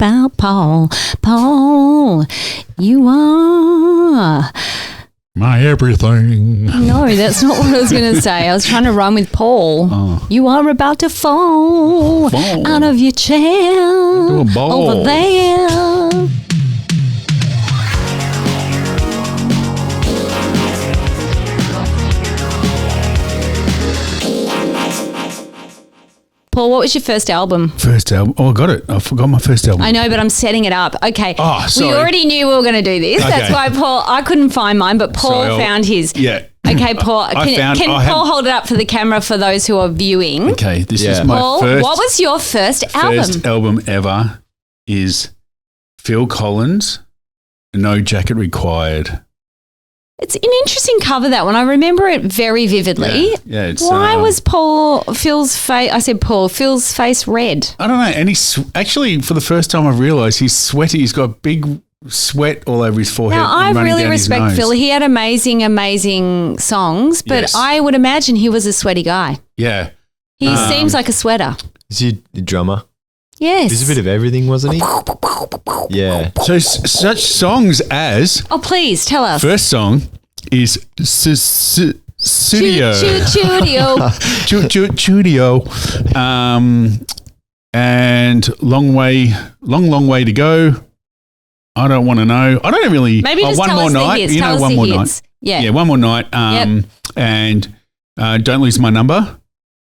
about Paul. Paul, you are... My everything. No, that's not what I was going to say. I was trying to rhyme with Paul. Oh. You are about to fall out of your chair Into a ball. over there. Paul, what was your first album? First album. Oh, I got it. I forgot my first album. I know, but I'm setting it up. Okay. Oh, sorry. We already knew we were going to do this. Okay. That's why, Paul, I couldn't find mine, but Paul Sorry, found his. Yeah. Okay, Paul. Can Paul hold it up for the camera for those who are viewing? Okay, this is my Paul, first. what was your first album? First album ever is Phil Collins, No Jacket Required. It's an interesting cover, that one. I remember it very vividly. Yeah, it's, Why was Phil's face red? I don't know. And he's actually, for the first time, I've realised he's sweaty. He's got big sweat all over his forehead. Now, I running really down his respect nose. Phil. He had amazing songs, but Yes. I would imagine he was a sweaty guy. Yeah. He seems like a sweater. Is he a drummer? Yes. He's a bit of everything, wasn't he? Yeah. So such songs as Oh, please tell us. first song is Studio. Studio. Studio. And long way to go. I don't want to know. I don't really. Maybe just one tell more us the night. hits. You Tell know, us one the more hits. night. Yeah. Yeah, one more night. And don't lose my number.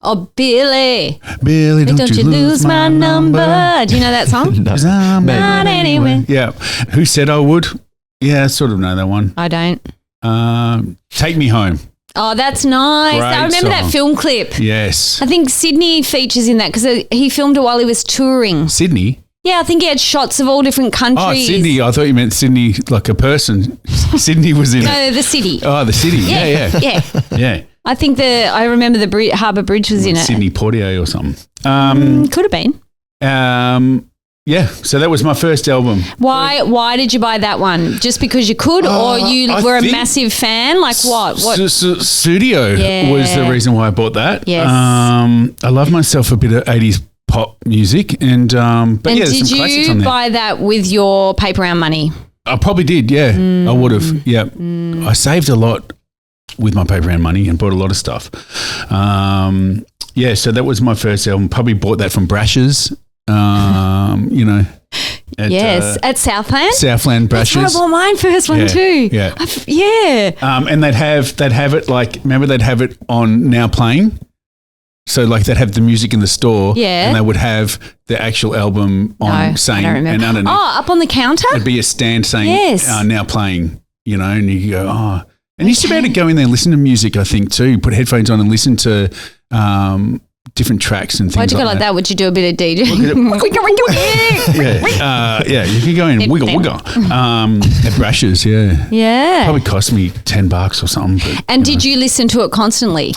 Oh, Billy. Billy, Don't you lose my number. Do you know that song? 'Cause I'm Maybe. Not anyway. Yeah. Who said I would? Yeah, I sort of know that one. I don't. Take Me Home. Oh, that's nice. Great I remember that song. film clip. Yes. I think Sydney features in that because he filmed it while he was touring. Sydney. Yeah, I think he had shots of all different Oh, countries. Sydney. I thought you meant Sydney like a person. Sydney was in it. No, the city. Oh, the city. Yeah. Yeah. I think I remember the Harbour Bridge was in it. Sydney Portier or something. Could have been. Yeah, so that was my first album. Why did you buy that one? Just because you could, or you I were a think massive fan? Like what? What? Studio Yeah. was the reason why I bought that. Yes. I love myself a bit of 80s pop music and yeah, there's did some classics on you there. buy that with your paper round money? I probably did, yeah. I would have, yeah. I saved a lot with my paper round money and bought a lot of stuff. Yeah, so that was my first album. Probably bought that from Brash's, you know. At Southland? Southland Brash's. That's where I bought mine first one too. Yeah. Yeah. And they'd have it like, remember they'd have it on Now Playing? So like they'd have the music in the store and they would have the actual album on saying, I don't remember. and underneath Oh, up on the counter? it'd be a stand saying Now Playing, you know, and you go, oh. And you used to be able to go in there and listen to music, I think, too. Put headphones on and listen to different tracks and things Why'd you go like that? Would you do a bit of DJ? Yeah, you can go in wiggle. At Brash's, yeah. Yeah. Probably cost me $10 or something. But, And did you listen to it constantly?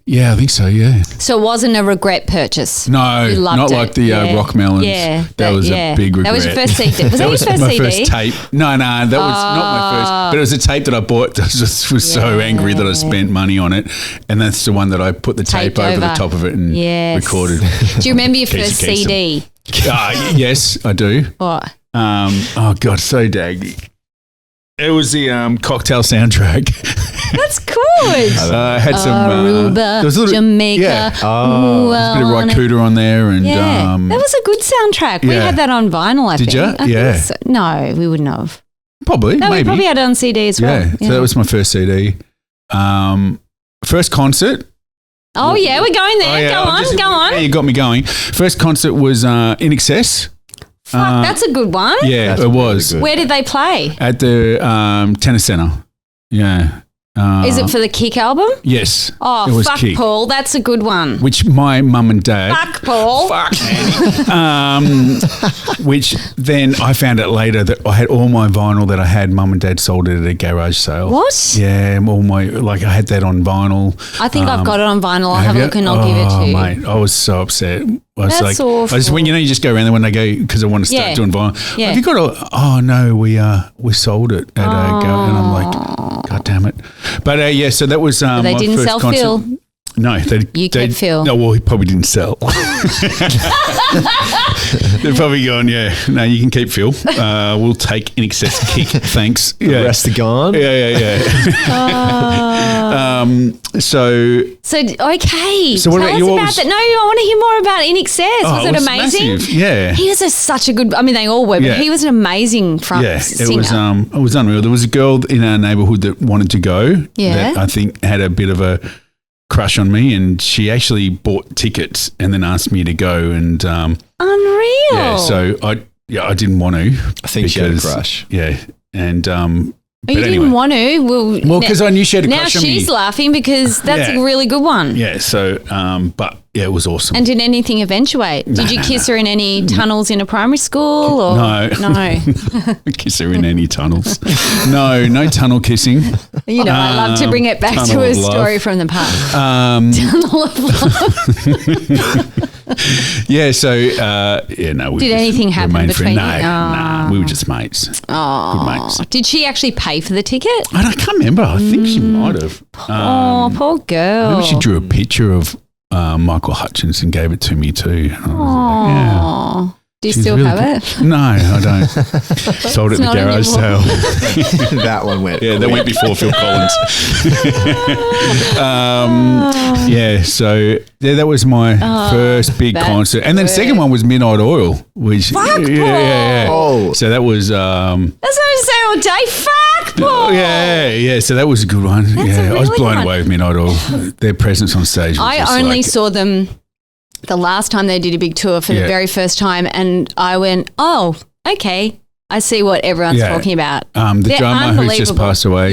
Yeah, I think so, yeah. So it wasn't a regret purchase? No, You loved not it. like the Yeah. Rock Melons. Yeah. That was a big regret. That was your first CD. Was that your first my CD? first tape. No, that was not my first. But it was a tape that I bought that was so angry that I spent money on it. And that's the one that I put the tape Taped over the over. top of it and recorded. Do you remember your Keith first Keith. CD? Yes, I do. What? Oh, God, so daggy. It was the cocktail soundtrack. That's good. Had some Aruba, there was a little, Jamaica. Yeah, Oh, there's a bit of Raikuda on there, and Yeah, that was a good soundtrack. We yeah. had that on vinyl, I think. Did you? I think Yeah. so. No, we wouldn't have. probably No, maybe. we probably had it on CD as well. Yeah, so that was my first CD. First concert. Oh, yeah, we're going there. Oh, yeah, Go on. Yeah, you got me going. First concert was In Excess. Fuck, that's a good one. Yeah, That's it was really good. Where did they play? at the Tennis Centre. Yeah. Is it for the Kick album? Yes. Oh, it was fuck, Kick. Paul. That's a good one. Which my mum and dad. Fuck, Paul. Fuck, which then I found out later that I had all my vinyl that I had. Mum and dad sold it at a garage sale. What? Yeah, all my I had that on vinyl. I think I've got it on vinyl. I'll have a you? look and I'll give it to you. Mate, I was so upset. I was That's I just when you just go around there when they go because I want to start Yeah. doing vinyl. Yeah. Have you got a? Oh no, we sold it at a go, and I'm like, God damn it! But yeah, so that was They my didn't first sell concert. Phil. No, You kept Phil. No, well, he probably didn't sell. They're probably going, no, you can keep Phil. We'll take In Excess kick, thanks. The rest are gone. Yeah. So okay. So what Tell about us yours? about that. No, I want to hear more about In Excess. Was it amazing? Massive. Yeah. He was such a good. I mean, they all were, but he was an amazing front singer. It was unreal. There was a girl in our neighbourhood that wanted to go. Yeah. That I think had a bit of a crush on me, and she actually bought tickets and then asked me to go. And unreal. Yeah. So I didn't want to. I think she had a crush. Yeah. And you didn't want to? Well, because I knew she had a crush on me. Now she's laughing because that's a really good one. Yeah. So, but yeah, it was awesome. And did anything eventuate? Did you kiss her in any tunnels in a primary school? Or? No. Kiss her in any tunnels. No tunnel kissing. You know, I love to bring it back to a story from the past. Tunnel of love. Yeah. So, no. Did anything happen between you? No, we were just mates. Oh. Good mates. Did she actually pay for the ticket? I can't remember. I think she might have. Poor girl. Maybe she drew a picture of Michael Hutchins and gave it to me too. Oh. Do you still have it? No, I don't. Sold it at the garage sale. That one went. Yeah, that went before Phil Collins. So that was my first big concert. And then the second one was Midnight Oil. Which, yeah. Oh. So that was... That's what I say all day. Fuck, Paul. Yeah. So that was a good one. I was blown away with Midnight Oil. Their presence on stage was I only saw them the last time they did a big tour for the very first time, and I went, oh, okay, I see what everyone's talking about. The drummer who just passed away,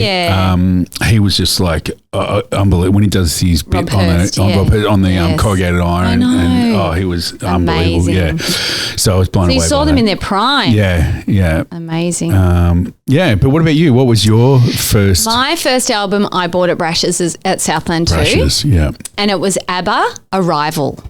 he was just like unbelievable when he does his bit on the corrugated iron, and he was unbelievable. Yeah, so I was blown away. So you saw them in their prime. Yeah, amazing. But what about you? What was your first? My first album I bought at Brash's at Southland too. Brash's, yeah, and it was ABBA, Arrival.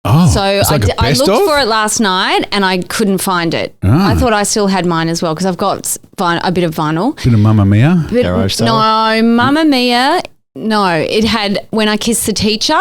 Oh, so I looked for it last night and I couldn't find it. I thought I still had mine as well because I've got a bit of vinyl. Bit of Mamma Mia? No, Mamma Mia. No, it had When I Kissed the Teacher.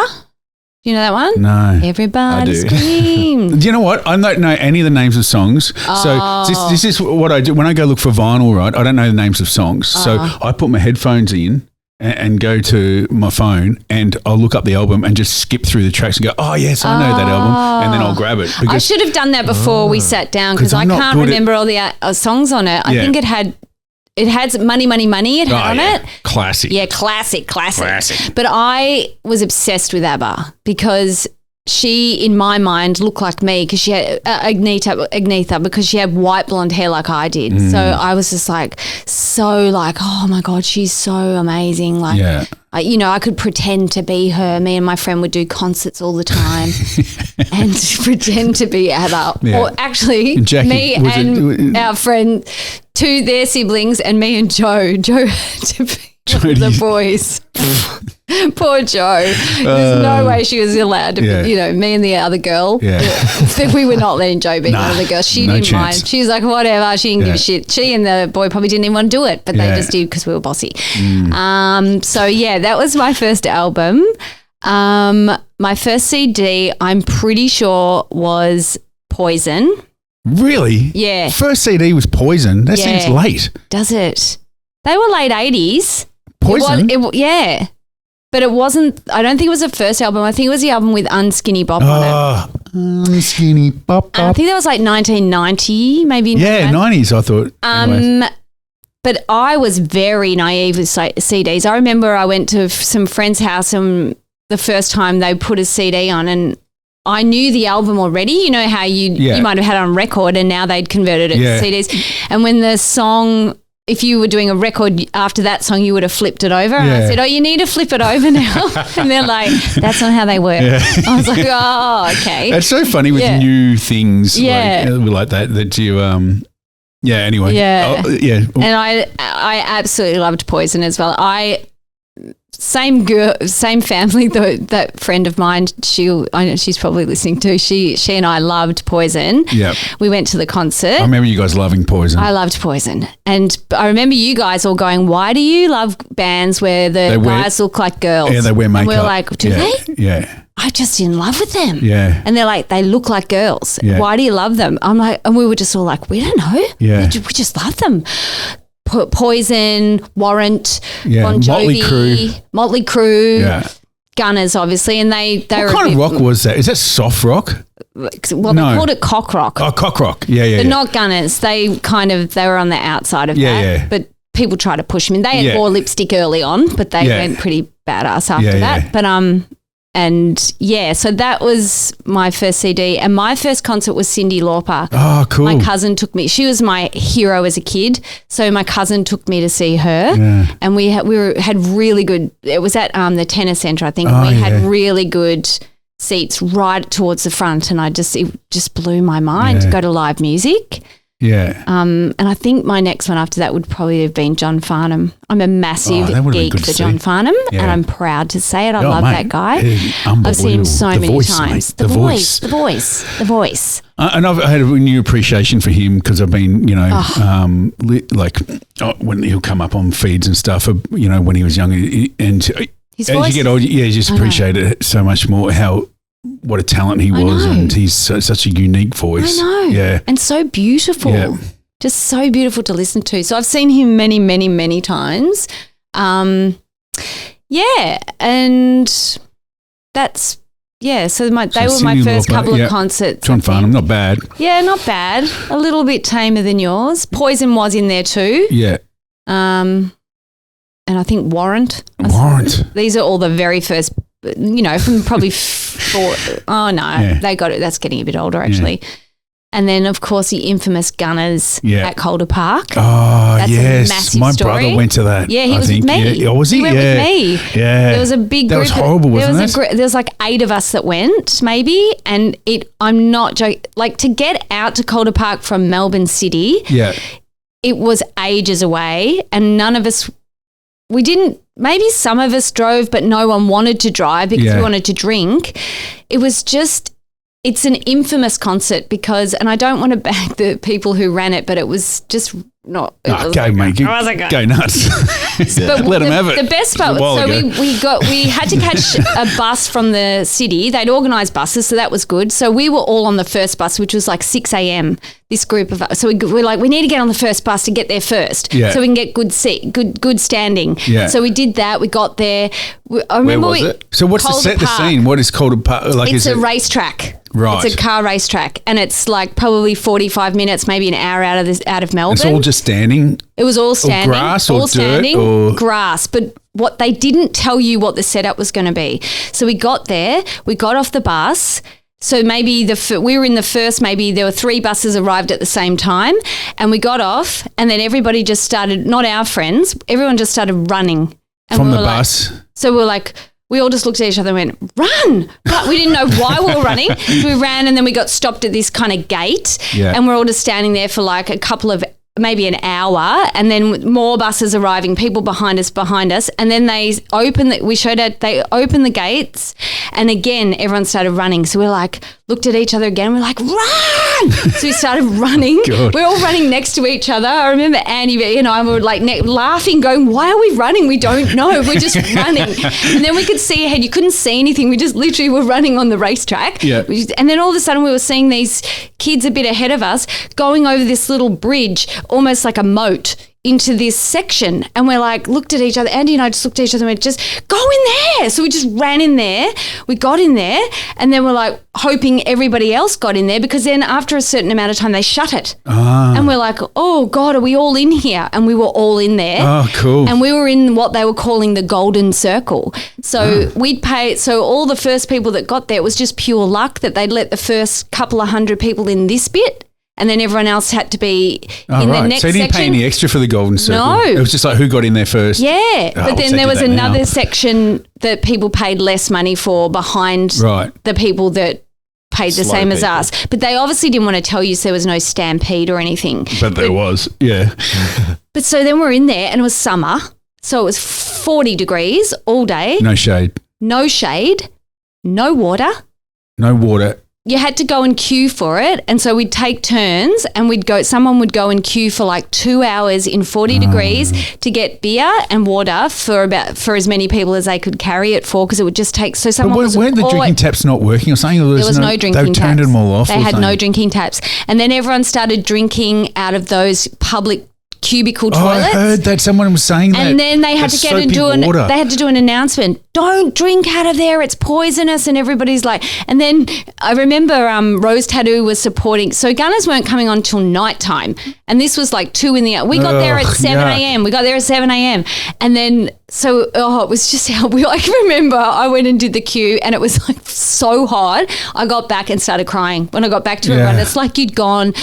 Do you know that one? No. Everybody scream. Do you know what? I don't know any of the names of songs. So this is what I do. When I go look for vinyl, right, I don't know the names of songs. So I put my headphones in and go to my phone and I'll look up the album and just skip through the tracks and go, oh, yes, I know that album. And then I'll grab it. I should have done that before we sat down because I can't remember all the songs on it. I think it had Money, Money, Money it had on it. Classic. Yeah, classic. But I was obsessed with ABBA because she, in my mind, looked like me because she had Agnetha because she had white blonde hair like I did. So I was just oh my God, she's so amazing. Like, I could pretend to be her. Me and my friend would do concerts all the time and pretend to be ABBA. Yeah. Or actually, and Jackie, me and our friend, to their siblings, and me and Joe had to be one of the boys. Poor Joe. There's no way she was allowed to be, me and the other girl. We were not letting Joe be one of the girls. She didn't mind. She was like, whatever. She didn't give a shit. She and the boy probably didn't even want to do it, but they just did because we were bossy. That was my first album. My first CD, I'm pretty sure, was Poison. Really? Yeah. First CD was Poison. That seems late. Does it? They were late 80s. Poison? But it wasn't, I don't think it was the first album. I think it was the album with Unskinny Bop on it. Unskinny Bop. I think that was like 1990, maybe. Yeah, 90s, I thought. But I was very naive with CDs. I remember I went to some friend's house and the first time they put a CD on and I knew the album already. You know how you might have had it on record and now they'd converted it to CDs. And when the song... If you were doing a record after that song, you would have flipped it over. And I said, you need to flip it over now. And they're like, that's not how they work. Yeah. I was like, oh, okay. It's so funny with new things like that you, anyway. Yeah. And I absolutely loved Poison as well. same girl, same family. That friend of mine, I know she's probably listening too. She and I loved Poison. Yeah, we went to the concert. I remember you guys loving Poison. I loved Poison, and I remember you guys all going, "Why do you love bands where the guys look like girls?" Yeah, they wear makeup. And we're like, "Do they?" Yeah. I'm just in love with them. Yeah. And they're like, they look like girls. Yeah. Why do you love them? I'm like, and we were just all like, we don't know. Yeah. We just love them. Poison, Warrant, Bon Jovi, Motley Crue, Gunners, obviously, and they what were kind of rock was that? Is that soft rock? Well, they called it cock rock. Oh, cock rock. Yeah. But not Gunners. They were on the outside of that. Yeah. But people try to push them in. They had more lipstick early on, but they went pretty badass after that. But so that was my first CD, and my first concert was Cyndi Lauper. Oh, cool. My cousin took me. She was my hero as a kid, so my cousin took me to see her, and we had really good. It was at the Tennis Centre, I think. And we had really good seats right towards the front, and it just blew my mind to go to live music. Yeah. And I think my next one after that would probably have been John Farnham. I'm a massive geek for John Farnham, and I'm proud to say it. I love that guy. I've seen him so many times. The voice. And I've had a new appreciation for him because I've been, when he'll come up on feeds and stuff, when he was young, and his as voice, you get older, you just appreciate it so much more. What a talent he was, and he's such a unique voice. I know. Yeah. And so beautiful. Yeah. Just so beautiful to listen to. So I've seen him many, many, many times. And that's, so they were my first couple of concerts. John Farnham, not bad. Yeah, not bad. A little bit tamer than yours. Poison was in there too. Yeah. And I think Warrant. These are all the very first, from probably they got it. That's getting a bit older actually. Yeah. And then, of course, the infamous Gunners at Calder Park. Oh, that's a massive my story. brother went to that. Yeah, he was with me. Yeah. Oh, was he? He went with me. Yeah. There was a big group. That was horrible, wasn't it? There was like 8 of us that went, maybe. And I'm not joking. Like, to get out to Calder Park from Melbourne City, it was ages away, and none of us. We didn't. Maybe some of us drove, but no one wanted to drive because we wanted to drink. It was just. It's an infamous concert because, and I don't want to bag the people who ran it, but it was just not. Go, mate. Go nuts. But let them have it. The best part was, we had to catch a bus from the city. They'd organised buses, so that was good. So we were all on the first bus, which was like 6 a.m. This group of us. So we're like, we need to get on the first bus to get there first, so we can get good seat, good standing. Yeah. So we did that. We got there. Where was it? So what's the scene? What is Calder Park? It's a racetrack. Right. It's a car racetrack, and it's like probably 45 minutes, maybe an hour out of Melbourne. It's all just standing? It was all standing. Or grass or all dirt? Standing, or grass. But what they didn't tell you what the setup was going to be. So we got there, we got off the bus. So maybe we were in the first, maybe there were 3 buses arrived at the same time, and we got off, and then everybody just started, not our friends, everyone just started running. And from the bus? So we were like, we all just looked at each other and went, run. But we didn't know why we were running. We ran, and then we got stopped at this kind of gate, and we're all just standing there for like a couple of, maybe an hour, and then more buses arriving, people behind us, and then they opened the gates, and again everyone started running. So we're like, looked at each other again, we're like, run. So we started running. We're all running next to each other. I remember Andy and I were like laughing, going, why are we running? We don't know. We're just running. And then we could see ahead. You couldn't see anything. We just literally were running on the racetrack. Yeah. And then all of a sudden we were seeing these kids a bit ahead of us going over this little bridge, almost like a moat, into this section, and we're like, looked at each other. Andy and I just looked at each other and went, just go in there. So we just ran in there. We got in there, and then we're like hoping everybody else got in there, because then after a certain amount of time they shut it. And we're like, oh God, are we all in here? And we were all in there. Oh, cool. And we were in what they were calling the golden circle. So we'd pay, so all the first people that got there, it was just pure luck that they'd let the first couple of 100 people in this bit, and then everyone else had to be in the next section. So you didn't pay any extra for the golden circle? No. It was just like who got in there first? Yeah. But then there was another section that people paid less money for behind the people that paid the same as us. But they obviously didn't want to tell you, so there was no stampede or anything. But there was, yeah. But so then we're in there, and it was summer. So it was 40 degrees all day. No shade. No shade. No water. No water. You had to go and queue for it. And so we'd take turns and someone would go and queue for like 2 hours in 40 degrees to get beer and water for as many people as they could carry it for, because it would just take, so someone weren't the drinking taps not working or something? There was no drinking taps. They turned them all off. They had no drinking taps. And then everyone started drinking out of those public cubicle toilets. I heard that someone was saying that. And then they had to get and do they had to do an announcement. Don't drink out of there. It's poisonous. And everybody's like, and then I remember Rose Tattoo was supporting. So gunners weren't coming on till nighttime. And this was like 2 in the, we got there at 7 a.m. We got there at 7 a.m. And then, so, it was just how I can remember I went and did the queue and it was like so hot. I got back and started crying when I got back to everyone. It's like you'd gone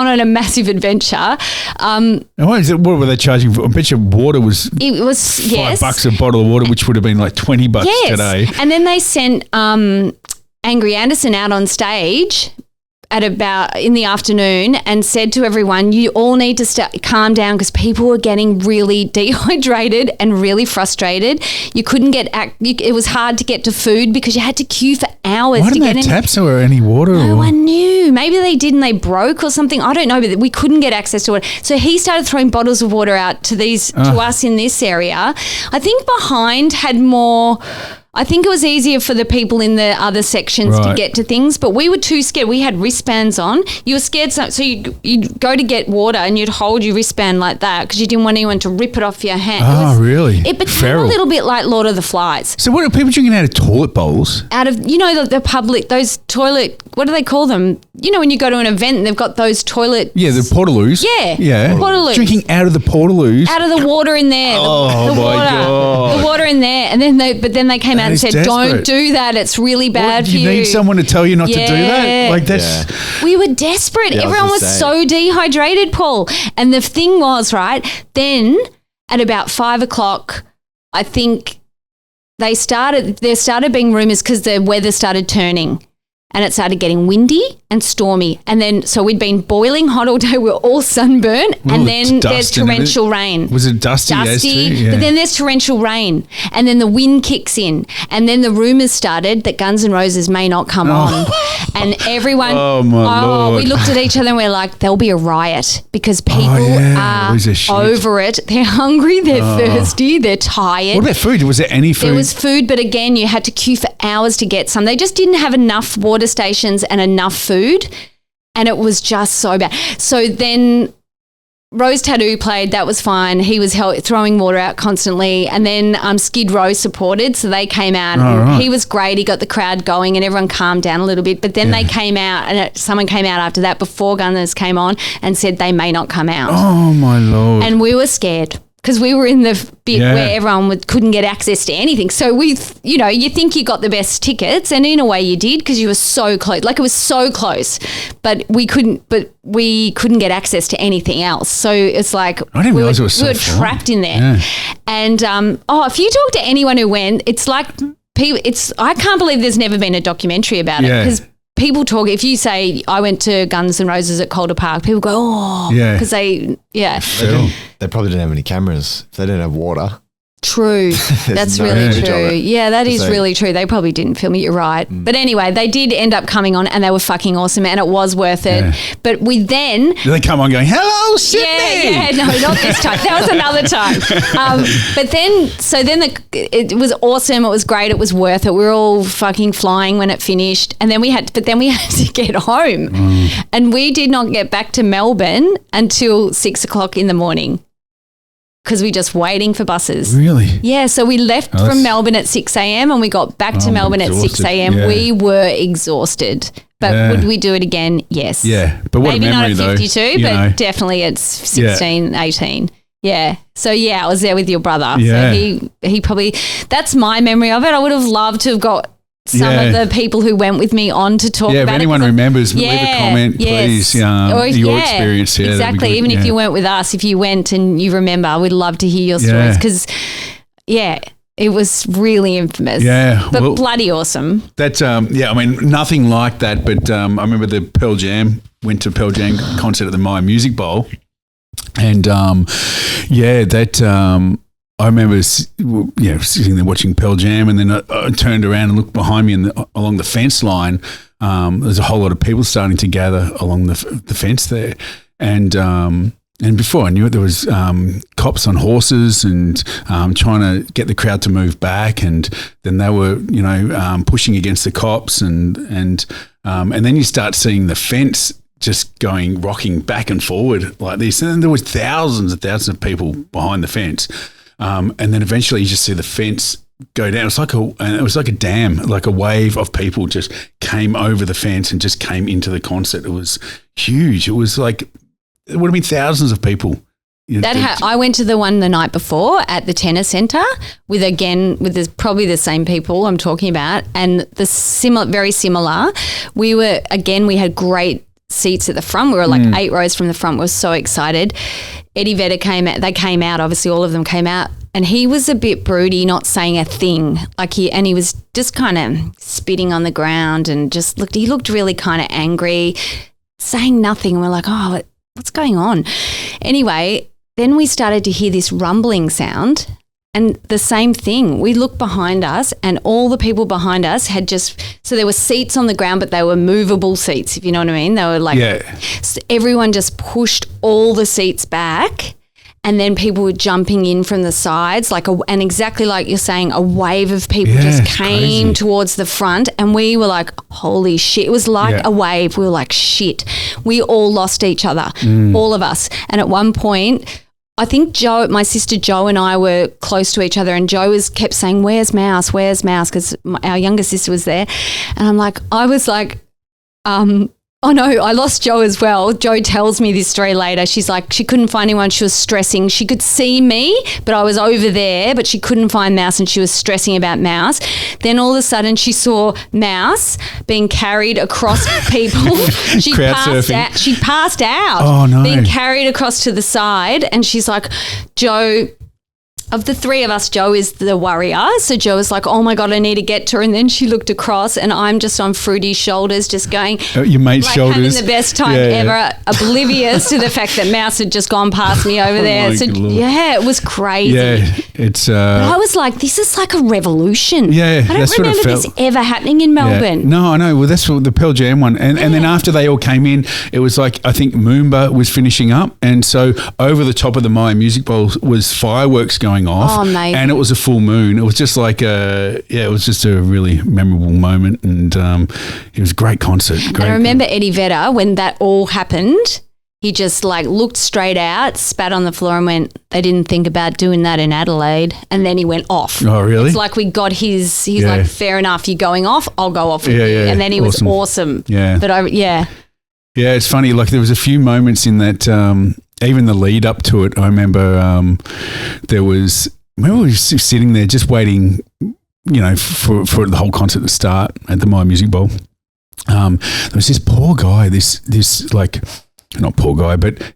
on a massive adventure. What were they charging for? I bet your water was. It was $5 a bottle of water, which would have been like $20 today. And then they sent Angry Anderson out on stage at about in the afternoon and said to everyone, you all need to calm down, because people were getting really dehydrated and really frustrated. You couldn't get it was hard to get to food because you had to queue for hours. Why didn't they have taps or any water? No one knew. Maybe they didn't. They broke or something. I don't know, but we couldn't get access to it. So he started throwing bottles of water out to us in this area. I think behind had more. I think it was easier for the people in the other sections to get to things, but we were too scared. We had wristbands on. You were scared, so you'd go to get water and you'd hold your wristband like that because you didn't want anyone to rip it off your hand. Oh, really? It became a little bit like Lord of the Flies. So what are people drinking out of toilet bowls? Out of, the public, those toilet, what do they call them? When you go to an event and they've got those toilet. Yeah, the portaloos. Yeah. Portaloos. Drinking out of the portaloos. Out of the water in there. Oh, my God. The water in there. And then they came out and said, desperate. Don't do that. It's really bad for you. You need someone to tell you not to do that? Like that's. We were desperate. Everyone was so dehydrated, Paul. And the thing was, then at about 5 o'clock, I think there started being rumours because the weather started turning. And it started getting windy and stormy. And then, so we'd been boiling hot all day. We were all sunburned. And then there's torrential rain. Was it dusty? Dusty. But then there's torrential rain. And then the wind kicks in. And then the rumours started that Guns N' Roses may not come on. And everyone, Lord. We looked at each other and we're like, there'll be a riot because people are over it. They're hungry. They're thirsty. They're tired. What about food? Was there any food? There was food, but again, you had to queue for hours to get some. They just didn't have enough water stations and enough food, and it was just so bad. So then Rose Tattoo played, that was fine. He was throwing water out constantly, and then Skid Row supported, so they came out. And he was great. He got the crowd going and everyone calmed down a little bit, but then they came out, and someone came out after that before Gunners came on and said they may not come out. Oh my Lord. And we were scared because we were in the bit where everyone couldn't get access to anything. So you think you got the best tickets, and in a way you did because you were so close. Like it was so close, but we couldn't get access to anything else. So it's like I didn't realize it was so we were trapped in there. Yeah. And if you talk to anyone who went, it's like I can't believe there's never been a documentary about it because. People talk, if you say, I went to Guns N' Roses at Calder Park, people go, because they probably didn't have any cameras. If they didn't have water. True. That's really true. Yeah, that is really true. They probably didn't film it, you're right. But anyway, they did end up coming on and they were fucking awesome and it was worth it. Yeah. But did they come on going, hello, Sydney? Yeah, no, not this time. That was another time. But then, it was awesome. It was great. It was worth it. We were all fucking flying when it finished. And then we had to get home. And we did not get back to Melbourne until 6 o'clock in the morning. Because we were just waiting for buses. Really? Yeah, so we left from Melbourne at 6 a.m. and we got back to Melbourne at 6 a.m. Yeah. We were exhausted. But would we do it again? Yes. Yeah, but what maybe a memory not at 52, but definitely at 16, 18. Yeah. So, I was there with your brother. Yeah. So he probably, that's my memory of it. I would have loved to have got some of the people who went with me on to talk about it. Yeah, if anyone remembers, leave a comment, please. Your experience. Yeah, exactly. Even if you weren't with us, if you went and you remember, we'd love to hear your stories because, it was really infamous. Yeah. But bloody awesome. That's, nothing like that. But I remember the Pearl Jam, went to Pearl Jam concert at the Myer Music Bowl. And, I remember, sitting there watching Pearl Jam, and then I turned around and looked behind me, and along the fence line, there's a whole lot of people starting to gather along the fence there, and before I knew it, there was cops on horses and trying to get the crowd to move back, and then they were, pushing against the cops, and then you start seeing the fence just rocking back and forward like this, and then there was thousands and thousands of people behind the fence. And then eventually you just see the fence go down. It was like a dam, like a wave of people just came over the fence and just came into the concert. It was huge. It was like, it would have been thousands of people. I went to the one the night before at the tennis centre with probably the same people I'm talking about, and very similar. We had great seats at the front. We were like 8 rows from the front. We were so excited. Eddie Vedder came out. They came out. Obviously, all of them came out, and he was a bit broody, not saying a thing. He was just kind of spitting on the ground, and he looked really kind of angry, saying nothing. And we're like, oh, what's going on? Anyway, then we started to hear this rumbling sound. And the same thing, we looked behind us, and all the people behind us so there were seats on the ground, but they were movable seats, if you know what I mean. They were so everyone just pushed all the seats back, and then people were jumping in from the sides, and exactly like you're saying, a wave of people just came crazy towards the front, and we were like, holy shit. It was like a wave. We were like, shit. We all lost each other, all of us. And at one point, I think my sister Jo and I were close to each other, and Jo kept saying, where's Mouse, because our younger sister was there. And I was like, oh no, I lost Jo as well. Jo tells me this story later. She's like, she couldn't find anyone. She was stressing. She could see me, but I was over there, but she couldn't find Mouse, and she was stressing about Mouse. Then all of a sudden she saw Mouse being carried across people. She passed out. Oh no. Being carried across to the side, and she's like, Jo, of the three of us, Jo is the worrier. So Jo was like, oh my God, I need to get to her. And then she looked across, and I'm just on Fruity's shoulders, just going, your mate's shoulders, having the best time ever, oblivious to the fact that Mouse had just gone past me over there. So it was crazy. Yeah, it's. But I was like, this is like a revolution. Yeah, I don't remember this ever happening in Melbourne. Yeah. No, I know. Well, that's the Pearl Jam one, and then after they all came in, it was like, I think Moomba was finishing up, and so over the top of the Maya Music Bowl was fireworks going off. Oh, amazing. And it was a full moon. It was just like it was just a really memorable moment, and it was a great concert. And I remember Eddie Vedder, when that all happened, he just looked straight out, spat on the floor, and went, they didn't think about doing that in Adelaide. And then he went off. Oh, really? It's like we got he's like, fair enough, you're going off, I'll go off with you. Yeah. And then he was awesome. Yeah. But Yeah, it's funny. Like, there was a few moments in that, even the lead up to it, I remember we were just sitting there just waiting, for the whole concert to start at the Maya Music Bowl. There was this poor guy, this like, not poor guy, but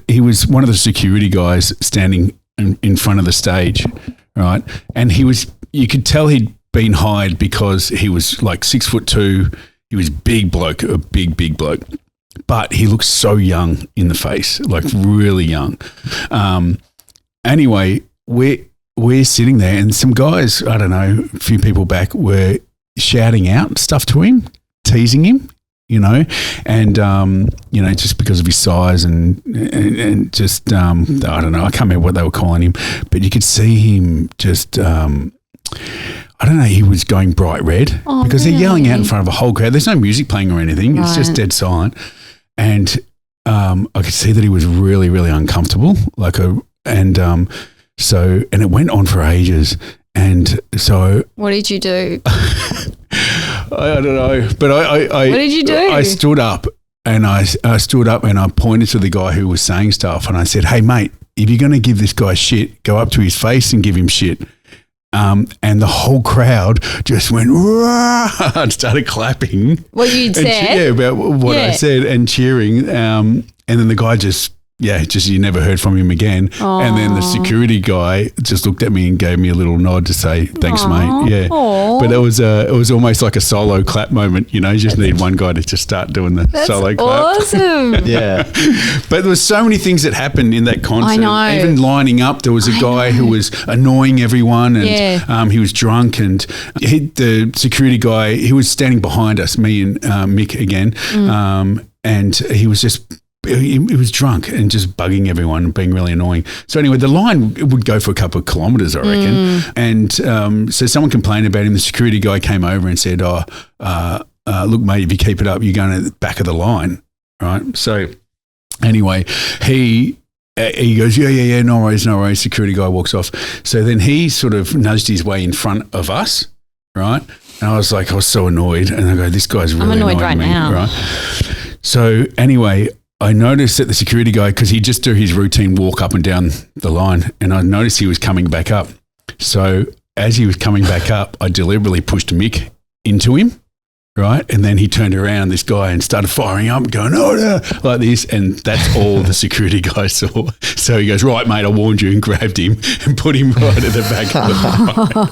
he was one of the security guys standing in front of the stage, right? And you could tell he'd been hired because he was like 6'2". He was big bloke, a big bloke. But he looked so young in the face, like really young. Anyway, we're sitting there, and some guys, I don't know, a few people back, were shouting out stuff to him, teasing him, and just because of his size and just I don't know, I can't remember what they were calling him, but you could see him just I don't know, he was going bright red because they're yelling out in front of a whole crowd. There's no music playing or anything. Right. It's just dead silent. And I could see that he was really, really uncomfortable. And it went on for ages. And so, what did you do? I don't know, but I what did you do? I stood up and I pointed to the guy who was saying stuff, and I said, "Hey, mate, if you're going to give this guy shit, go up to his face and give him shit." And the whole crowd just went rah, and started clapping. What you'd said? About what I said, and cheering. And then the guy just, just you never heard from him again. Aww. And then the security guy just looked at me and gave me a little nod to say, thanks, Aww. mate. Yeah. Aww. But it was almost like a solo clap moment. You know, you just need one guy to just start doing the solo clap. Awesome. Yeah. But there was so many things that happened in that concert. I know. Even lining up, there was a guy who was annoying everyone, and he was drunk, and the security guy, he was standing behind us, me and Mick again, and he was just... He was drunk and just bugging everyone, being really annoying. So anyway, the line would go for a couple of kilometres, I reckon. And so someone complained about him. The security guy came over and said, look, mate, if you keep it up, you're going to the back of the line, right? So anyway, he goes, yeah, no worries. Security guy walks off. So then he sort of nudged his way in front of us, right? And I was so annoyed. And I go, this guy's really annoyed right me, now. Right? So anyway, I noticed that the security guy, because he just do his routine walk up and down the line, and I noticed he was coming back up. So as he was coming back up, I deliberately pushed Mick into him, right? And then he turned around, this guy, and started firing up, going, oh, no, like this. And that's all the security guy saw. So he goes, right, mate, I warned you, and grabbed him and put him right at the back of the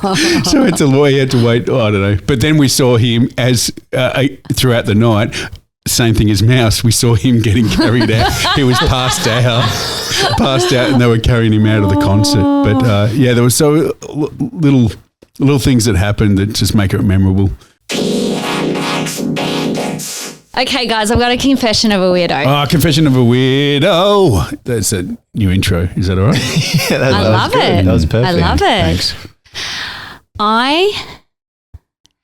line. So he had to wait, I don't know. But then we saw him as throughout the night, same thing as Mouse. We saw him getting carried out. He was passed out, and they were carrying him out of the concert. But there was so little things that happened that just make it memorable. Okay, guys, I've got a confession of a weirdo. Oh, confession of a weirdo. That's a new intro. Is that all right? Yeah, I love it. That was perfect. I love it. Thanks. I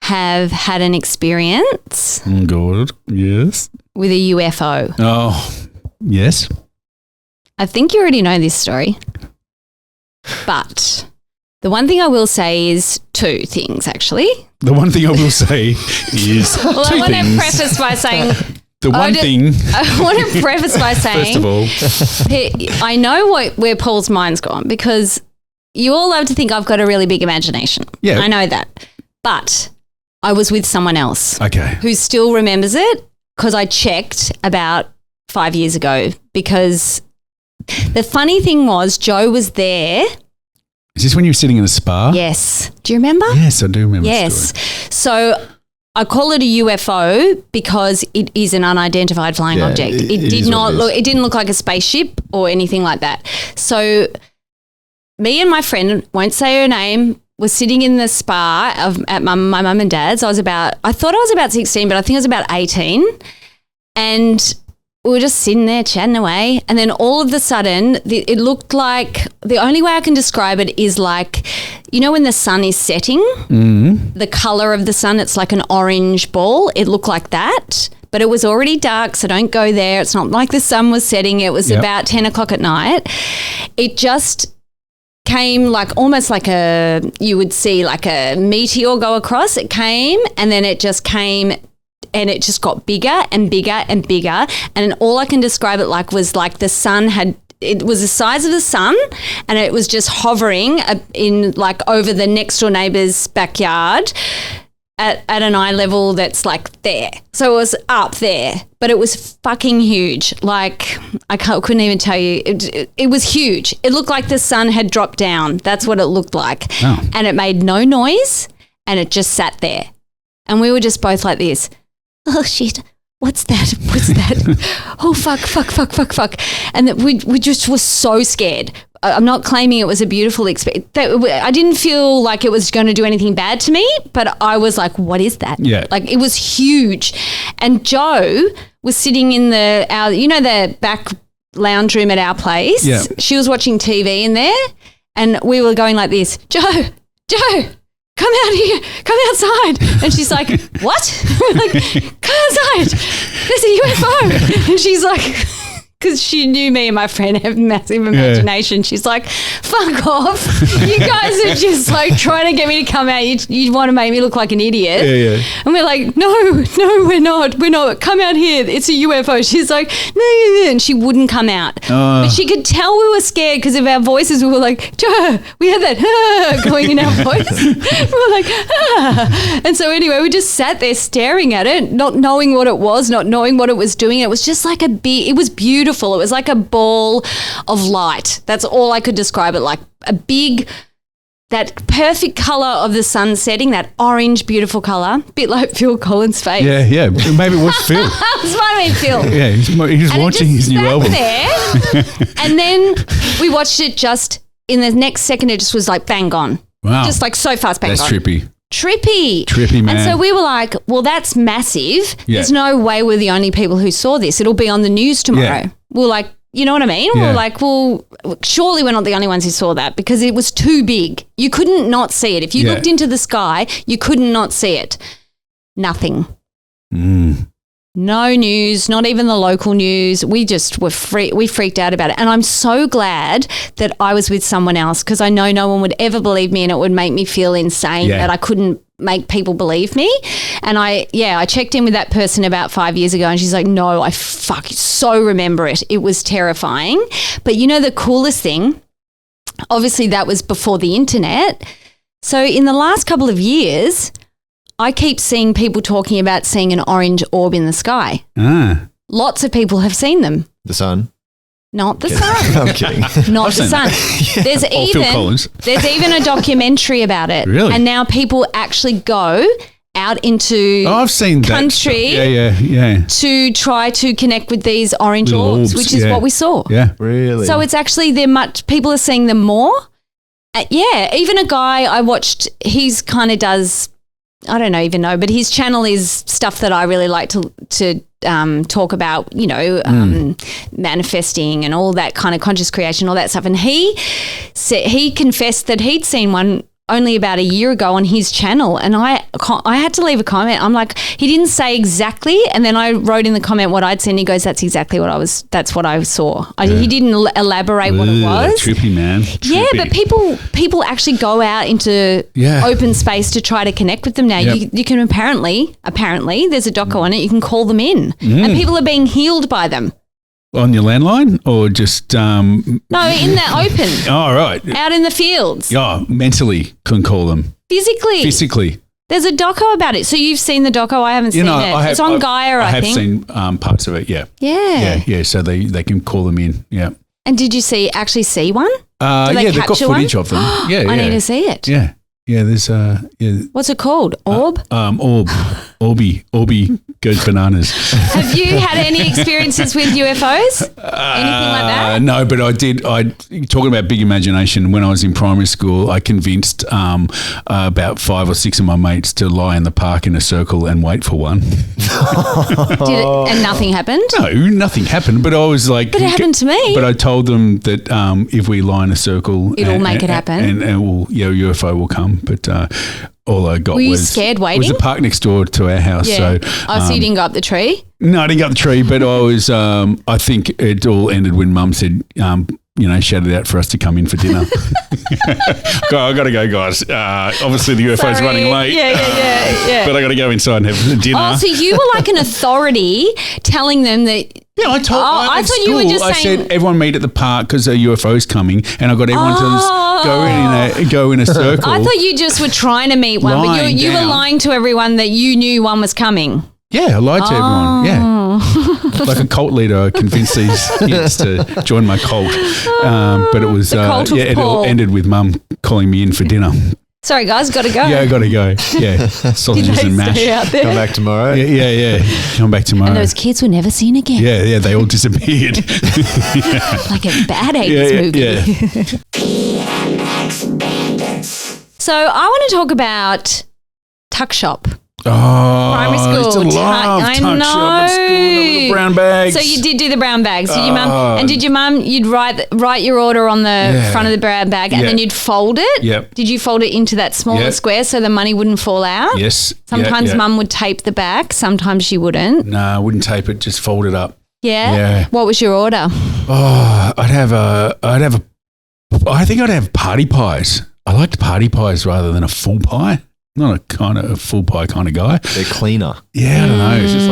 have had an experience Good. Yes. with a UFO. Oh, yes. I think you already know this story. But the one thing I will say is two things, actually. The one thing I will say is Well, two I want things. to preface by saying... The one thing... I want to preface by saying... First of all... I know where Paul's mind's gone, because you all love to think I've got a really big imagination. Yeah. I know that. But I was with someone else. Okay. Who still remembers it, because I checked about 5 years ago, because the funny thing was Joe was there. Is this when you were sitting in a spa? Yes. Do you remember? Yes, I do remember Yes. the story. So I call it a UFO because it is an unidentified flying object. It didn't look like a spaceship or anything like that. So me and my friend, won't say her name, was sitting in the spa at my mum and dad's. I thought I was about 16, but I think I was about 18. And we were just sitting there chatting away. And then all of a sudden, it looked like, the only way I can describe it is like, you know when the sun is setting, the colour of the sun, it's like an orange ball. It looked like that. But it was already dark, so don't go there. It's not like the sun was setting. It was about 10 o'clock at night. It just came like almost like you would see like a meteor go across. It came and then it just came and it just got bigger and bigger and bigger. And all I can describe it like was like the sun it was the size of the sun and it was just hovering in like over the next door neighbour's backyard at an eye level that's like there. So it was up there, but it was fucking huge. Like couldn't even tell you. It was huge. It looked like the sun had dropped down. That's what it looked like. Oh. And it made no noise and it just sat there. And we were just both like this. Oh shit. What's that? What's that? Oh, fuck. And we just were so scared. I'm not claiming it was a beautiful experience. I didn't feel like it was going to do anything bad to me, but I was like, what is that? Yeah. Like it was huge. And Joe was sitting in the back lounge room at our place. Yeah. She was watching TV in there and we were going like this, Joe, come out here, come outside. And she's like, what? We're like, come outside, there's a UFO. And she's like, because she knew me and my friend have massive imagination. Yeah. She's like, fuck off. You guys are just like trying to get me to come out. You want to make me look like an idiot. Yeah. And we're like, no, we're not. Come out here. It's a UFO. She's like, no. And she wouldn't come out. But she could tell we were scared because of our voices. We were like, we had that going in our voice. We were like, And so anyway, we just sat there staring at it, not knowing what it was, not knowing what it was doing. It was just like it was beautiful. beautiful. It was like a ball of light. That's all I could describe it like. A big, that perfect colour of the sun setting, that orange, beautiful colour. Bit like Phil Collins' face. Yeah. Maybe it was Phil. It might have been Phil. Yeah, he's watching his new album. There, and then we watched it just in the next second. It just was like bang gone. Wow. Just like so fast, bang That's gone. trippy, man. And so we were like, well, that's massive. Yeah. There's no way we're the only people who saw this. It'll be on the news tomorrow. Yeah. We're like, you know what I mean? Yeah. We're like, well, surely we're not the only ones who saw that because it was too big. You couldn't not see it. If you looked into the sky, you couldn't not see it. Nothing. No news, not even the local news. We just were we freaked out about it. And I'm so glad that I was with someone else because I know no one would ever believe me and it would make me feel insane that I couldn't make people believe me. And I checked in with that person about 5 years ago and she's like, no, I so remember it. It was terrifying. But you know the coolest thing? Obviously that was before the internet. So in the last couple of years, I keep seeing people talking about seeing an orange orb in the sky. Lots of people have seen them. The sun? Not the sun. I'm kidding. Not the sun. There's even a documentary about it. Really? And now people actually go out into I've seen country to try to connect with these orange orbs, which is what we saw. Yeah. Really? So it's actually people are seeing them more. Even a guy I watched, he's kind of does, I don't even know, but his channel is stuff that I really like to talk about, manifesting and all that kind of conscious creation, all that stuff. And he confessed that he'd seen one only about a year ago on his channel, and I had to leave a comment. I'm like, he didn't say exactly, and then I wrote in the comment what I'd seen. He goes, that's exactly that's what I saw. He didn't elaborate what it was. Trippy, man. Yeah, but people actually go out into open space to try to connect with them now. You can apparently there's a doco on it. You can call them in, and people are being healed by them. On your landline or just No, in the open. Oh, right. Out in the fields. Yeah, mentally couldn't call them. Physically. There's a doco about it. So you've seen the doco. I haven't seen it. It's on Gaia, I think. I have seen parts of it, yeah. Yeah. So they can call them in, yeah. And did you actually see one? They've got footage of them. I need to see it. Yeah. Yeah, there's What's it called? Orb? Orby goes bananas. Have you had any experiences with UFOs? Anything like that? No, but I did. Talking about big imagination, when I was in primary school, I convinced about 5 or 6 of my mates to lie in the park in a circle and wait for one. And nothing happened? No, nothing happened. But I was like, but it happened to me. But I told them that if we lie in a circle, it'll make it happen, and UFO will come. But all I got Were you scared waiting? It was a park next door to our house. Yeah. So, so you didn't go up the tree? No, I didn't go up the tree, but I was. I think it all ended when Mum said, shouted out for us to come in for dinner. I got to go, guys. Obviously, the UFO's running late. Yeah. But I got to go inside and have dinner. Oh, so you were like an authority telling them that. Yeah, I thought you were just saying. I said everyone meet at the park because a UFO's coming, and I got everyone to go in a circle. I thought you just were trying to meet one, but you were lying to everyone that you knew one was coming. Yeah, I lied to everyone. Yeah, like a cult leader, I convinced these kids to join my cult. But it was it all ended with Mum calling me in for dinner. Sorry, guys, got to go. Yeah, got to go. Yeah, sausages and mash. Come back tomorrow. Yeah. Come back tomorrow. And those kids were never seen again. Yeah, they all disappeared. Like a bad 80s movie. Yeah. So I want to talk about Tuck Shop. Oh, primary school. I used to love I tuck know. shop at school, the brown bags. So you did do the brown bags. So your mum, and did your mum, you'd write your order on the front of the brown bag and then you'd fold it? Yep. Did you fold it into that smaller square so the money wouldn't fall out? Yes. Sometimes Mum would tape the back. Sometimes she wouldn't. No, I wouldn't tape it, just fold it up. Yeah? Yeah. What was your order? Oh, I think I'd have party pies. I liked party pies rather than a full pie. Not a kind of a full pie kind of guy. They're cleaner. Yeah, I don't know. It's just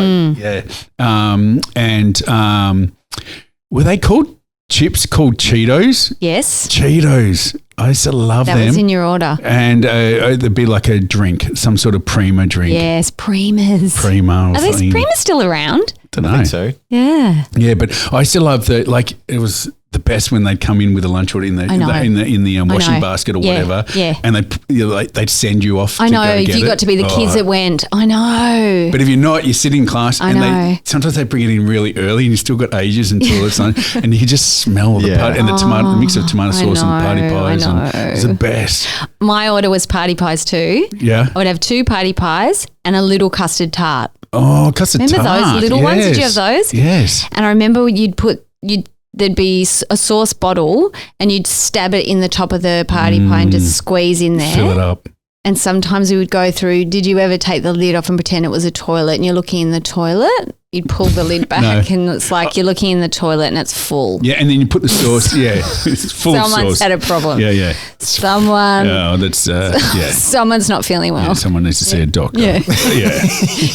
like, were they called chips called Cheetos. Yes. Cheetos. I used to love them. That was in your order. And there'd be like a drink, some sort of Prima drink. Yes, Primas. Prima or Are these something. Primas still around? Don't know. I think so. Yeah. Yeah, but I used to love it was the best when they'd come in with a lunch order in the washing basket or whatever. Yeah. And they'd send you off. I know. To go If get you it. got to be the kids that went. I know. But if you're not, you sit in class I and know. sometimes they bring it in really early and you still got ages until it's on and you can just smell the the mix of tomato sauce and party pies. And it's the best. My order was party pies too. Yeah. I would have 2 party pies and a little custard tart. Oh, custard tart. Remember those little ones? Did you have those? Yes. And I remember there'd be a sauce bottle and you'd stab it in the top of the party pie and just squeeze in there. Fill it up. And sometimes we would go through, did you ever take the lid off and pretend it was a toilet and you're looking in the toilet? You'd pull the lid back and it's like you're looking in the toilet and it's full. Yeah, and then you put the sauce. Yeah, it's full of sauce. Someone's had a problem. Yeah. Someone. Oh, that's, yeah. Someone's not feeling well. Yeah, someone needs to see a doctor. Yeah. Yeah.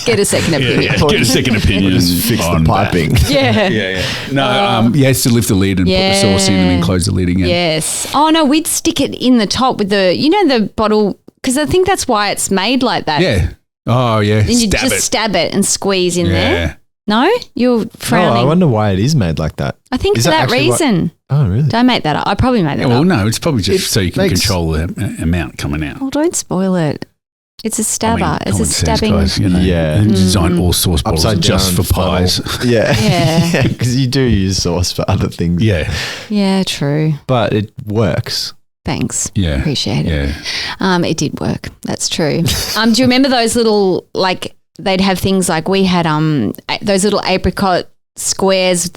Get a second opinion. Yeah. Get a second opinion. Just fix the piping. Yeah. No, you had to lift the lid and put the sauce in and then close the lid again. Yes. Oh, no, we'd stick it in the top with the bottle, because I think that's why it's made like that. Yeah. Oh, yeah. And you just stab it and squeeze in there. No? You're frowning. Oh, I wonder why it is made like that. I think for that reason. Oh, really? Did I make that up? I probably made that up. Well, no, it's probably just so you can control the amount coming out. Well, don't spoil it. It's a stabber. It's a stabbing. Guys, and design all sauce bottles just for pies. Yeah. Because you do use sauce for other things. Yeah. Yeah, true. But it works. Thanks. Yeah. Appreciate it. Yeah. It did work. That's true. Do you remember those little, like, they'd have things like we had those little apricot squares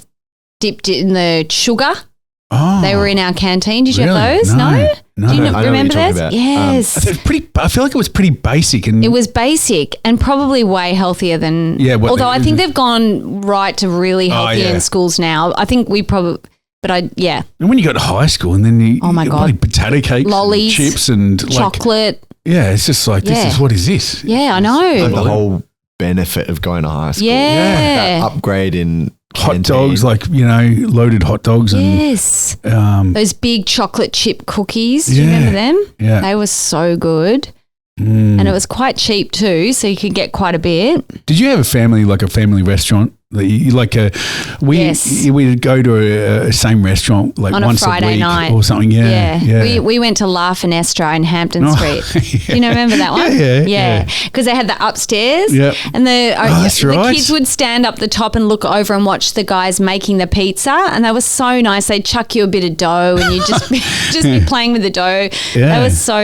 dipped in the sugar? Oh. They were in our canteen. Did you have those? No. Do you remember those? About. Yes. I feel like it was pretty basic. And it was basic and probably way healthier than. Yeah. Although I think they've gone right to really healthy in schools now. I think we probably. But And when you got to high school and then you got potato cakes, lollies, and chips and chocolate. It's just like, what is this? Yeah, I know. Like the whole benefit of going to high school. Yeah. That upgrade in hot dogs, like, loaded hot dogs. Yes. And those big chocolate chip cookies. Do you remember them? Yeah. They were so good. And it was quite cheap too, so you could get quite a bit. Did you have a family restaurant? We'd go to a same restaurant like on once a Friday week night or something. Yeah. We went to La Finestra in Hampton Street. Do you remember that one? Yeah. Because they had the upstairs. Yep. And that's the right. kids would stand up the top and look over and watch the guys making the pizza, and they were so nice. They'd chuck you a bit of dough, and you'd just be playing with the dough. Yeah. That was so.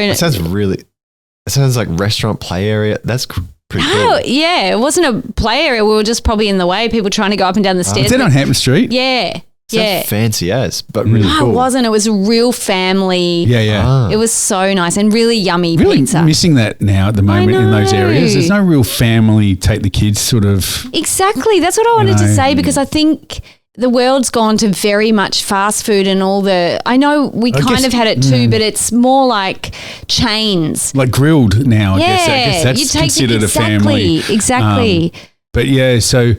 It sounds like restaurant play area. That's pretty Oh, cool. yeah. It wasn't a play area. We were just probably in the way, people trying to go up and down the stairs. Is that on Hampton Street? Yeah. Sounds fancy as, but really No, cool. it wasn't. It was a real family. Yeah. It was so nice and really yummy Really pizza. missing that now at the moment in those areas. There's no real family take the kids sort of. Exactly. That's what I wanted to say, because I think the world's gone to very much fast food and all the. I know we kind of had it too, but it's more like chains. Like grilled now, I guess that's considered a family. Exactly. But so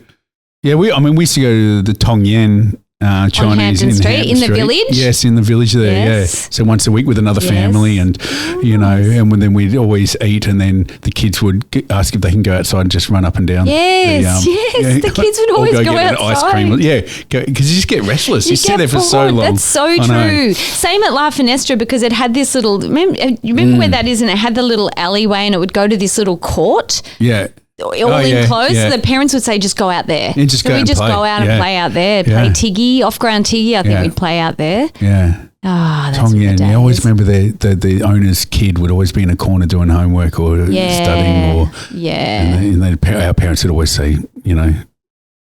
we used to go to the Tong Yen Chinese Hampton Street, in the village? Yes, in the village there. Yes. Yeah. So once a week with another family, and and then we'd always eat, and then the kids would ask if they can go outside and just run up and down. Yes, the kids would always go outside. Ice cream, because you just get restless. You sit there for so long. That's so true. Same at La Finestra, because it had this little. Remember where that is? And it had the little alleyway, and it would go to this little court. Yeah. All enclosed. So the parents would say, just go out there. Yeah, just go we'd just play. go out and play out there. Play Tiggy, off-ground Tiggy. I think we'd play out there. Yeah. That's Tong Yen. I always remember the owner's kid would always be in a corner doing homework or studying. And our parents would always say,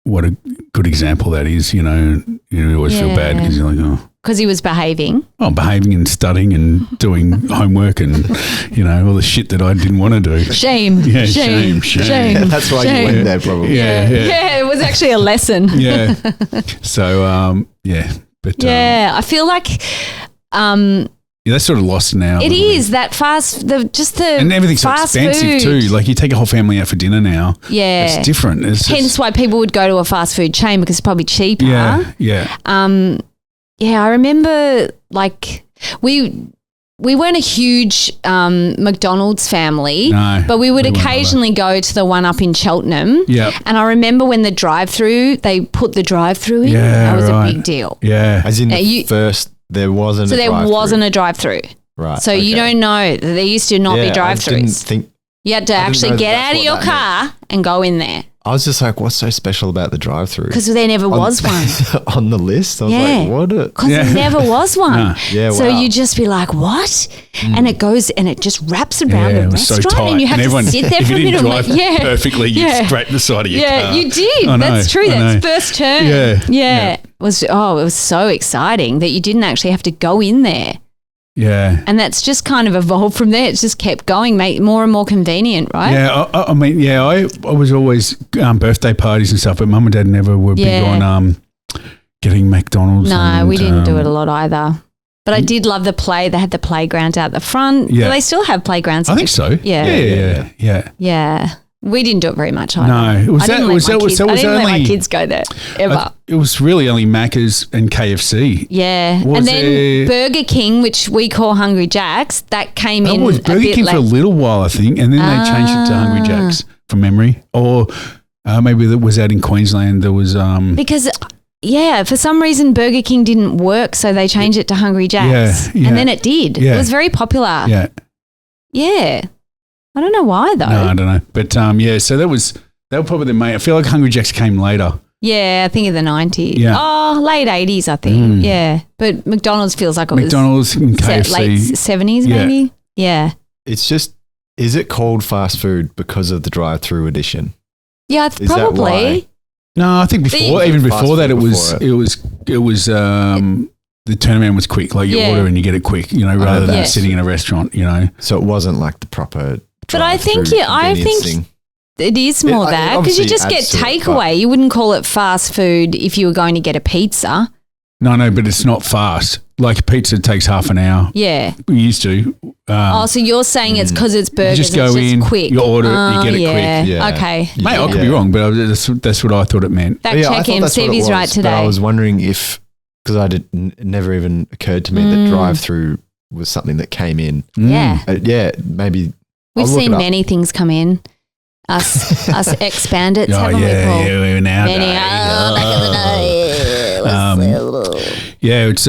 what a good example that is, you always feel bad because you're like, oh. Because he was behaving. Oh, behaving and studying and doing homework and, all the shit that I didn't want to do. Shame. Yeah, shame. That's why you went there probably. Yeah, it was actually a lesson. Yeah. So, But I feel like that's sort of lost now. It is that and everything's so expensive food. too. Like you take a whole family out for dinner now. Yeah, it's different. Hence why people would go to a fast food chain, because it's probably cheaper. Yeah. I remember like we weren't a huge McDonald's family, No, but we would we weren't occasionally go to the one up in Cheltenham. Yep. And I remember when the drive-through, they put the drive-through in. Yeah, that was right. a big deal. Yeah. As in first, there wasn't So a there drive-through. wasn't a drive-through. Right. So you don't know that there used to not be I didn't drive-throughs. think. You had to I didn't actually know get that's out of what your that car and go in there I was just like, what's so special about the drive-through? because there never was one. On the list? I was Yeah. like, what? Because there never was one. No. Yeah, So wow. you just be like, what? And it goes and it just wraps around the it was so restaurant tight. and you have everyone, to sit there if for a you minute. didn't and drive wait. perfectly, you'd scrape the side of your car. Yeah, you did. I know, That's true. I know. That's first turn. Yeah. It was so exciting that you didn't actually have to go in there. Yeah. And that's just kind of evolved from there. It's just kept going, mate, more and more convenient, right? Yeah, I mean, I was always birthday parties and stuff, but Mum and Dad never were big on getting McDonald's. No, we didn't do it a lot either. But I did love the play. They had the playground out the front. Yeah. Do they still have playgrounds? I think so. Yeah. Yeah. We didn't do it very much either. No, I didn't let my kids go there ever. It was really only Macca's and KFC. Yeah. Was And then there- Burger King, which we call Hungry Jack's, that came in It was a Burger bit King for a late. little while, I think, and then they changed it to Hungry Jack's from memory. Or maybe that was out in Queensland. There was Because, for some reason Burger King didn't work, so they changed it to Hungry Jack's. Yeah. And then it did. Yeah. It was very popular. yeah. Yeah. I don't know why, though. No, I don't know, but so they were probably the main. I feel like Hungry Jack's came later. Yeah, I think in the 90s. Yeah. Oh, late 80s, I think. Mm. Yeah. But McDonald's feels like it was McDonald's and KFC. late 70s, Yeah. maybe? Yeah. It's just, is it called fast food because of the drive-through edition? Yeah, Is that probably. why? No, I think before, even Fast before that, food it was the turnaround was quick. Like you Yeah. order and you get it quick, rather than Yes. sitting in a restaurant, So it wasn't like the proper. But I think drive-through I convenience think thing. it is more It that because you obviously just get adds to it, takeaway. You wouldn't call it fast food if you were going to get a pizza. No, but it's not fast. Like pizza takes half an hour. Yeah. We used to. So you're saying it's because it's You burgers. just go it's just in, quick. you order it, you get it yeah. quick. Yeah. Okay. Mate, I could be Yeah. wrong, but that's what I thought it meant. Fact I check thought him. that's See what if it he's was, right but today. I was wondering if, because it never even occurred to me that drive-through was something that came in. Yeah. Maybe. We've I'll look seen it up. many things come in. Us ex bandits, Oh, haven't we, Paul? yeah, now. Many. Back in the day. Yeah, it's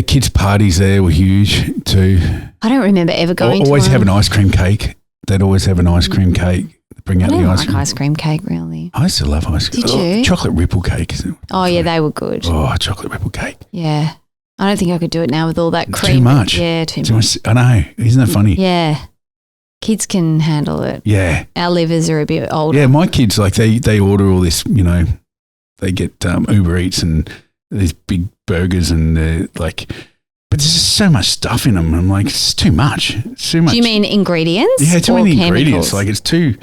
kids' parties there were huge too. I don't remember ever going to Always one. have an ice cream cake. They'd always have an ice cream cake. Bring I out the don't ice like cream. ice cream cake, really. I used to love ice cream. Did you? Chocolate ripple cake. Oh, yeah, they were good. Oh, chocolate ripple cake. Yeah. I don't think I could do it now with all that It's cream. too much. Yeah, too Too much. much. I know. Isn't that funny? Yeah. Kids can handle it. Yeah. Our livers are a bit older. Yeah, my kids, like they order all this, they get Uber Eats and these big burgers and they're like, but there's just so much stuff in them. I'm like, it's too much. It's too much. Do you mean ingredients? Yeah, too or many chemicals? ingredients. Like it's too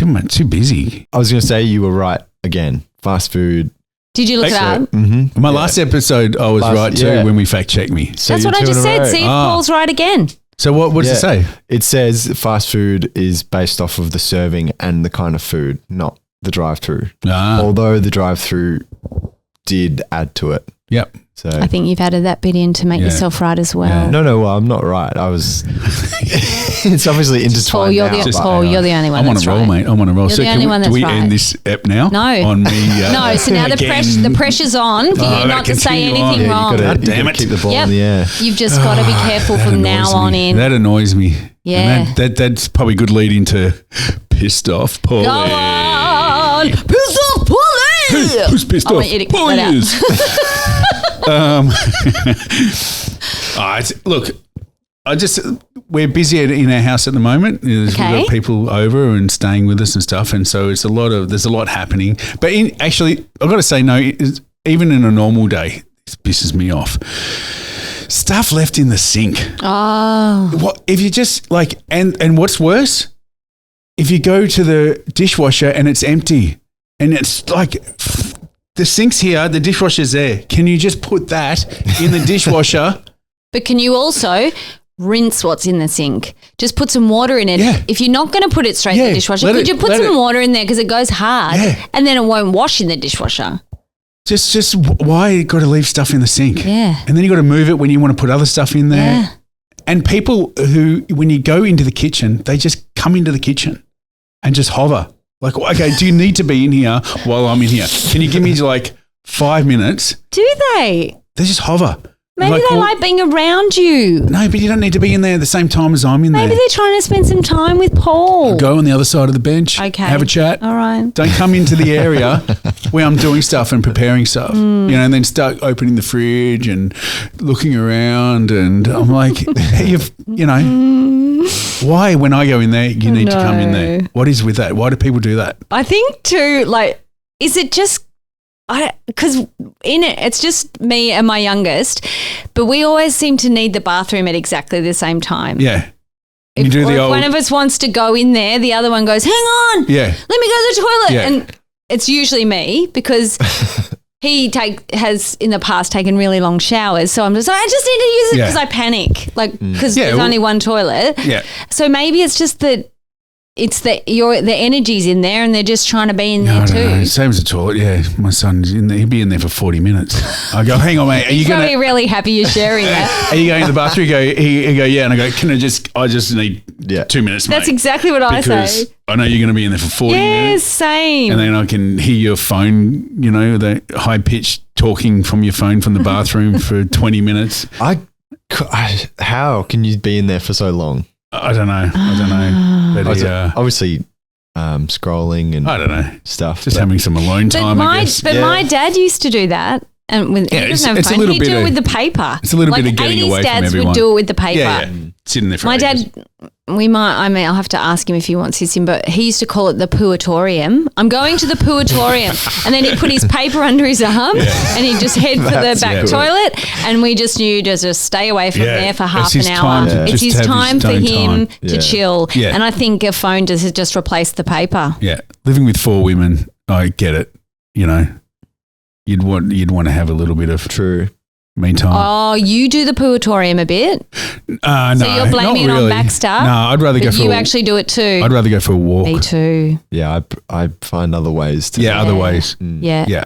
much, too busy. I was going to say you were right again. Fast food. Did you look it up? Mm-hmm. My last episode, I was right too when we fact checked me. So That's you're what I two just in a said. row. See if Paul's right again. So what does it say? It says fast food is based off of the serving and the kind of food, not the drive-through. Although the drive-through did add to it. Yep. So I think you've added that bit in to make yourself right as well. No, well, I'm not right. I was. It's obviously intertwined. Paul, you're now, the but Paul, you're the only one I'm on that's a roll, right. mate. I'm on a roll. You're So the only one do that's we right. end this ep now? No. On me. No, so now the pressure's on for you not to say continue on. anything Yeah, wrong. You God gotta damn it. keep the ball Yep. in the air. You've just got to be careful That from now annoys on me. in. That annoys me. Yeah. And that's probably a good lead into pissed off Pauly. Go on! Pissed off, Pauly! Who's pissed I off? want you to cut Pauly that is. Look, we're busy in our house at the moment. We've got people over and staying with us and stuff, and so there's a lot happening. But actually, I've got to say, no, even in a normal day, this pisses me off. Stuff left in the sink. Oh. What if you just like and what's worse? If you go to the dishwasher and it's empty and it's like the sink's here, the dishwasher's there. Can you just put that in the dishwasher? But can you also rinse what's in the sink? Just put some water in it. Yeah. If you're not going to put it straight in the dishwasher, let could it- you put let some it- water in there because it goes hard Yeah. and then it won't wash in the dishwasher? Just why you got to leave stuff in the sink? Yeah. And then you got to move it when you want to put other stuff in there. Yeah. And people who, when you go into the kitchen, they just come into the kitchen and just hover. Like, okay, do you need to be in here while I'm in here? Can you give me like 5 minutes? Do they? They just hover. Maybe they like being around you. No, but you don't need to be in there at the same time as I'm in there. Maybe they're trying to spend some time with Paul. Go on the other side of the bench. Okay. Have a chat. All right. Don't come into the area where I'm doing stuff and preparing stuff, and then start opening the fridge and looking around. And I'm like, why when I go in there, you need to come in there? What is with that? Why do people do that? I think too, like, is it just, because in it, it's just me and my youngest, but we always seem to need the bathroom at exactly the same time. Yeah. If one of us wants to go in there, the other one goes, hang on. Yeah. Let me go to the toilet. Yeah. And it's usually me because he has in the past taken really long showers. So I'm just like, I just need to use it because I panic. Like, because there's only one toilet. Yeah. So maybe it's just that it's the energy's in there and they're just trying to be in there too. Know. Same as the toilet. Yeah, my son's in there. He'll be in there for 40 minutes. I go, hang on, mate. Are you going to be really happy you're sharing that? Are you going to the bathroom? He go, yeah. And I go, I just need 2 minutes, mate. That's exactly what I say. I know you're going to be in there for 40 minutes. Yes, same. And then I can hear your phone, the high pitched talking from your phone from the bathroom for 20 minutes. How can you be in there for so long? I don't know. But obviously, scrolling and I don't know stuff. Just having some alone time, I guess. But my dad used to do that. And he doesn't have a phone. He'd do it with the paper. It's a little bit of getting away from everyone. 80s dads would do it with the paper. Yeah. Sitting there for my ages. dad, I'll have to ask him if he wants his in, but he used to call it the pooatorium. I'm going to the pooatorium. And then he'd put his paper under his arm and he'd just head for the back toilet. And we just knew to just stay away from there for half an hour. It's his time for him to chill. Yeah. And I think a phone has just replaced the paper. Yeah. Living with 4 women, I get it, You'd want to have a little bit of me time. Oh, you do the pooatorium a bit? No, so you're blaming it on Baxter? No, I'd rather go for you actually do it too? I'd rather go for a walk. Me too. Yeah, I find other ways to. Yeah, other ways. Yeah. Yeah.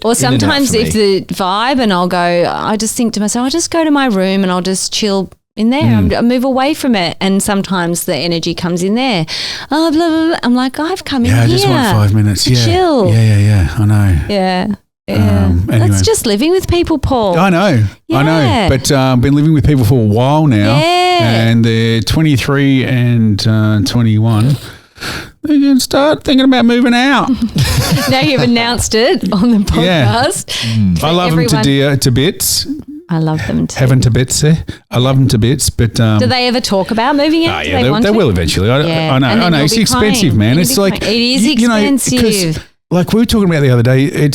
Or sometimes if the vibe and I just think to myself, I'll just go to my room and I'll just chill in there. I move away from it, and sometimes the energy comes in there. Oh, blah, blah, blah. I'm like, I've come in here. Yeah, I just want 5 minutes. To chill. Yeah. I know. Yeah. Anyway. That's just living with people, Paul. I know. But I've been living with people for a while now. Yeah. And they're 23 and 21. They're going to start thinking about moving out. Now you've announced it on the podcast. I love them to bits. I love them too. Heaven to bits. I love them to bits, but do they ever talk about moving out? They will eventually. I know. It's expensive, man. It's like it is expensive. Like we were talking about the other day,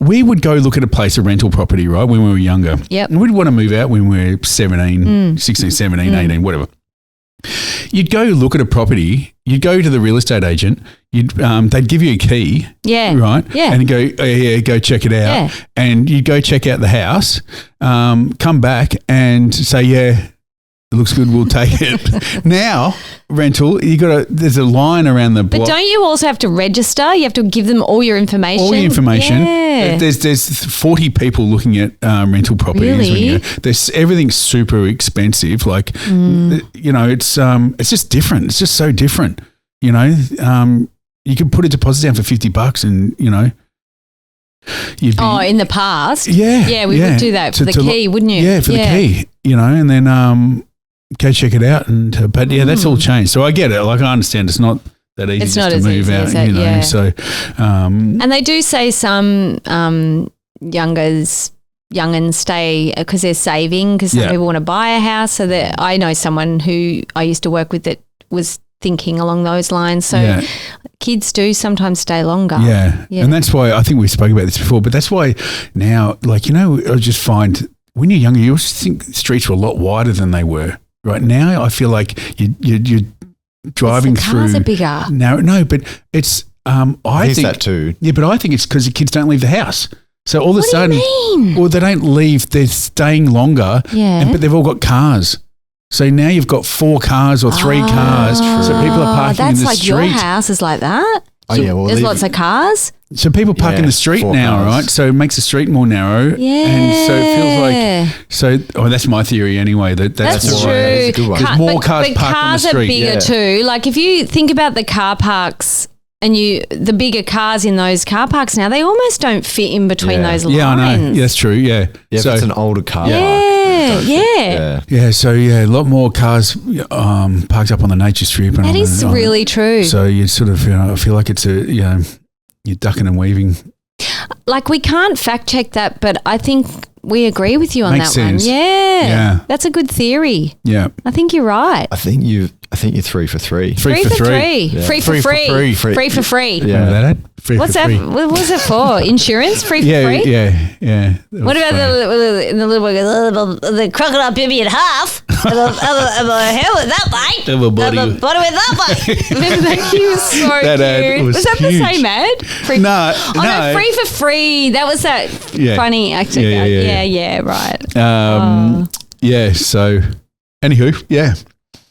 we would go look at a place, a rental property, right, when we were younger. Yep. And we'd want to move out when we were 16, 17, 18, whatever. You'd go look at a property, you'd go to the real estate agent, they'd give you a key. Yeah. Right? Yeah. And go check it out. Yeah. And you'd go check out the house, come back and say, yeah, it looks good, we'll take it. Now, rental, there's a line around the block. But don't you also have to register? You have to give them all your information. All your information. Yeah. There's 40 people looking at rental properties. Really? Everything's super expensive. Like, it's just different. It's just so different. You could put a deposit down for $50 and, in the past? Yeah. We would do that for the key, wouldn't you? Yeah, for the key, and then go check it out. But that's all changed. So I get it. Like I understand it's not that easy just to move out, yeah. So, and they do say some youngins stay because they're saving because some people want to buy a house. So that I know someone who I used to work with that was thinking along those lines. So kids do sometimes stay longer. Yeah. And that's why I think we spoke about this before, but that's why now, like, I just find when you're younger, you always think streets were a lot wider than they were. Right now, I feel like you're driving through. Cars are bigger. No, but it's. I think that too. Yeah, but I think it's because the kids don't leave the house. So all of a sudden, well, they don't leave. They're staying longer. Yeah. But they've all got cars. So now you've got 4 cars or 3 cars. So people are parking in the street. That's like your house is like that. Oh, yeah. Well, there's lots of cars. So people park in the street now, cars. right? So it makes the street more narrow. Yeah. And so it feels like, that's my theory anyway. That's true. That's a good one. There's more cars but parked on the cars street. are bigger too. Like if you think about the car parks and the bigger cars in those car parks now, they almost don't fit in between those lines. Yeah, I know. Yeah, that's true. Yeah. Yeah, so, if it's an older car. Yeah, so a lot more cars parked up on the nature strip. That is really true. So you sort of, I feel like it's you're ducking and weaving. Like we can't fact check that, but I think we agree with you on Makes that sense. one. Yeah. That's a good theory. Yeah. I think you're right. I think you're 3 for 3. Three for three. Yeah. Free Free for free. for free. Free for free. Yeah. Remember that? Free What's for that? free. What was it for? Insurance? Free for free? Yeah. What about the crocodile bit me in half? And the hair with that bite. And the body with that bite. Remember that? He was so That ad cute. was Was that huge. the same ad? Free No. Free for free. That was that funny acting. Yeah, right. Yeah, so anywho, yeah.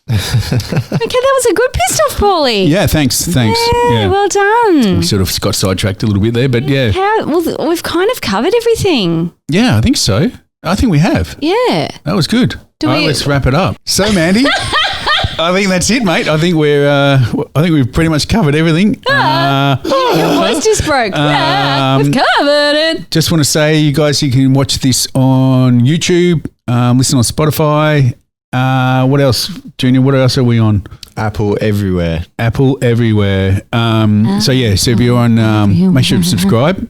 Okay, that was a good pissed off, Pauly. Yeah, thanks. Yeah, well done. We sort of got sidetracked a little bit there, but yeah. Well, we've kind of covered everything. Yeah, I think so. I think we have. Yeah. That was good. Let's wrap it up. So, Mandie, I think that's it, mate. I think we've pretty much covered everything. Your voice just broke. We've covered it. Just want to say, you guys, you can watch this on YouTube, listen on Spotify. What else, Junior? What else are we on? Apple everywhere. So if you're on, make sure to subscribe.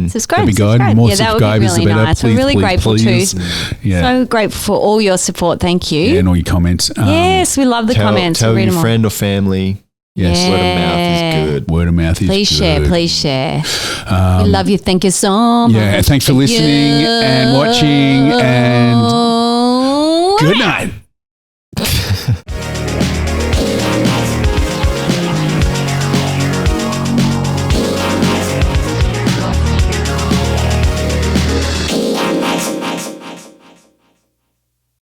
Subscribe. That'd be good. More subscribers, that would be really the better. nice. Please, We're really grateful please. too. Yeah. So grateful for all your support. Thank you. Yeah, and all your comments. Yes, we love the comments. Tell read your them all. friend or family. Yes. Word of mouth is good. Word of mouth is good. Please share. We love you. Thank you so much. Yeah, thanks for listening and watching, and good night.